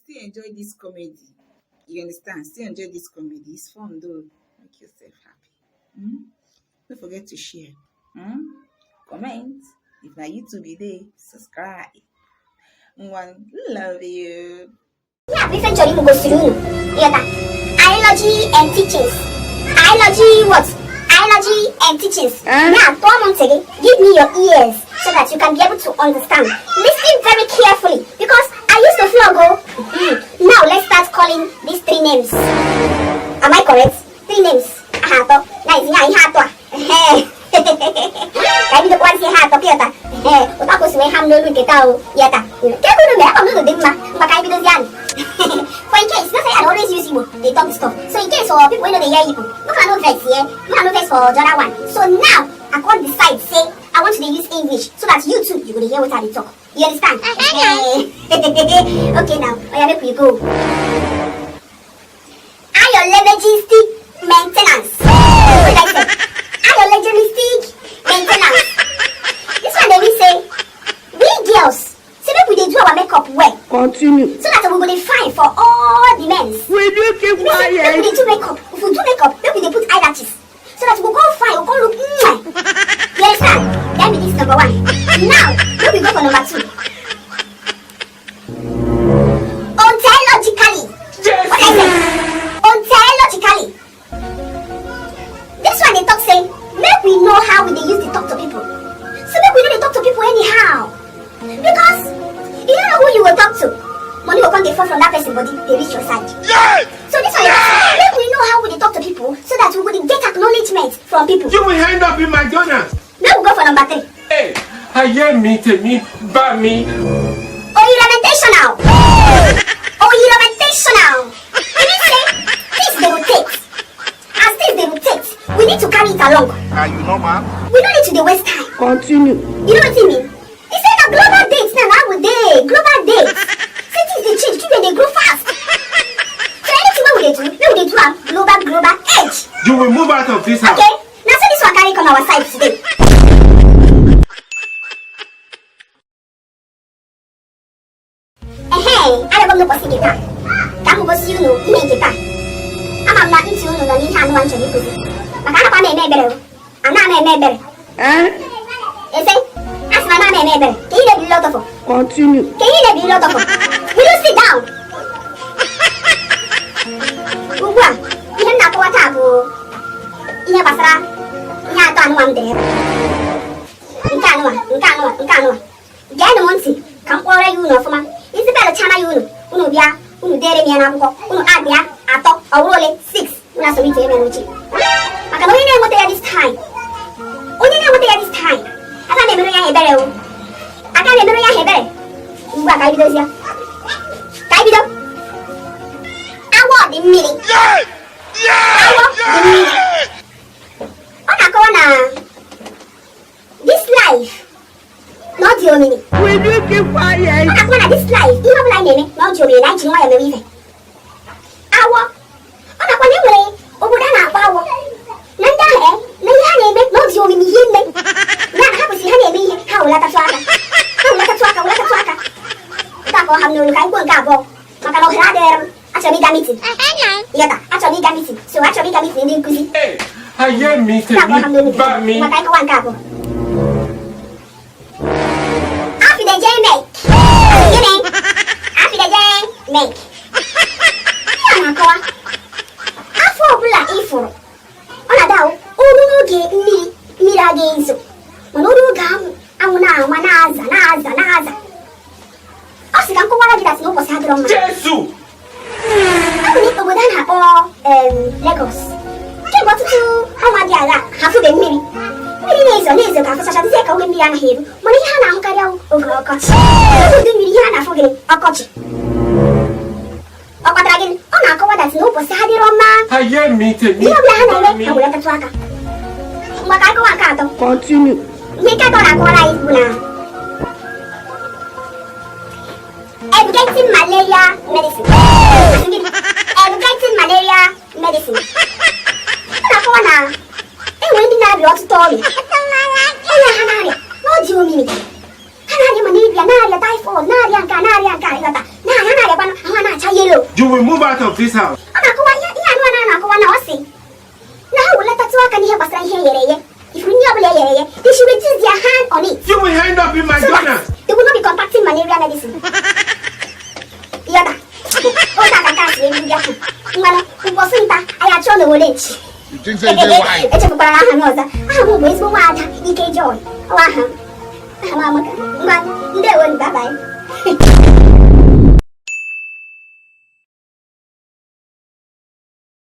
Still enjoy this comedy. You understand? Still enjoy this comedy. It's fun though. Make yourself happy. Don't forget to share. Comment. If na YouTube is there, subscribe. One love you. Yeah, different journey goes through. Ideology and teachings. Ideology what? Ideology and teachings. Now, 4 months ago, give me your ears so that you can be able to understand. Listen very carefully because I used to flog. Now let's start calling these 3 names. Am I correct? 3 names. Cái được quan hệ to kia ta. Của tao có sự ham luôn cái tao. Ya ta. Cái cô nó không được định mà cái video gian. For in case, not say I always use you. They talk stuff. So in case for people know they hear you. Look at no face here. Look at no face for the other one. So now I can't decide say I want to use English so that you too you will hear what I talk. You understand? Okay now. I make you go. Are your leveraging maintenance? What I say? Idealistic maintenance. This one they will say, we girls, say make we dey do our makeup well. Continue. So that we go dey fine for all the men. Will you keep quiet? Make we dey do makeup. If we do makeup, make we dey put eyelashes. So that we go fine, we go look. You understand? That be this number 1. Now, make we go for number 2. Ontologically. Yes. What I say? Ontologically. This one they talk say, make we know how we dey use the talk to people. So make we know they talk to people anyhow. Because you don't know who you will talk to. Money will come dey fall from that person body, they reach your side. Yes. So this one make we know how we dey talk to people so that we will get acknowledgement from people. You will end up in McDonald's. Now we go for number 3. Hey, I hear me, by me. Lamentation now. Lamentation now. We need to say, things they will take. As things they will take, we need to carry it along. Are you normal? We don't need to dey waste time. Continue. You know what I mean? He said that global dates now nowadays. Global dates. Say things they change, people they grow fast. So anything we dey do am global edge. You will move out of this house. Okay? Now so this one carry come our side today. I don't know what's in it. Kamu go see you know, image it. I'm not into you know the need hand one to you. Makana me bere. Ana me bere. You say, ask my mama me bere. Can you be lot of? Continue. Can you be lot of? Will you sit down? Ugwa, you na ko wata ko. Iya basra. Iya to anu am there. Nkanwa. Gano monti. Kan kwore you no fuma. Isi bele chana you no. Unu bia, unu dere mi na buko. Unu abia, ato, awole 6. Una so mi te me no chi. Maka no ine mo te this time. Onye na mo te this time. Aka me mero ya hebere o. Aka me mero ya hebere. Ngwa ka bido sia. Ka bido. Awo di mili. Awo di mili. Ona ko na this life. Not your mini. Will you keep quiet? Ona ko na this life. Ino bla nene. Not your mini. Na chinwa ya me wife. Awo. Ona ko ni we. Oboda na akwa awo. Nanda he. Na ya na me. Not your mini himbe. Na hapo si hane me. Ha wala ta twaka. Ta ko hamno kai ko ka bo. Maka no hrader. Acha mi gamiti. Yata. Acha mi gamiti. So acha mi gamiti ni kuzi. Hey, I hear me, by me. Maka ko wan ka bo. Afi de jay make. Yene. Afi de jay make. Yana ko. Afo bula ifuro. Ona dawo. Oruno ge mira ge inso. Monoru gam amuna naza. Osigan ko wala gidas no ko sa drum. Jesus. Aku ni obodo na-akpọ Lagos. Nke bụ ọtụtụ ọnwa dị agha hafụ be mmiri. Mmiri na-ezo ka afụsachadịzie ka oge mmiri anaghị eru. Mana ihe a na-ahụkarị oge ọkọchị. Oge mmiri ihe a na-afụ gịnị ọkọchị. Ọ kpatara gịnị? Ọ na-akọwa dat na ụbọchị ha dịrọ mma. Ihe ọbụla ha na-eme ha were tetụ aka. Mgbe ka akọwa nke atọ. Continue. Ihe nke atọ na-akọwara anyị bụ na educating malaria medicine. Educating malaria medicine. Na kwa na ndị na-arịa ọtụtụ ọrịa. Onye ha na-arịa n'ọdị omimi. Ha na-arịa malaria, na-arịa typhoid, na-arịa nka, ịghọta. Na-arịa na-arịakwa ahụ no. You will move out of this house. If you knew they should reduce their hand on it. You will end up in my corner. They will not be contacting malaria medicine. Yada. You think so? Why? IKEJOY.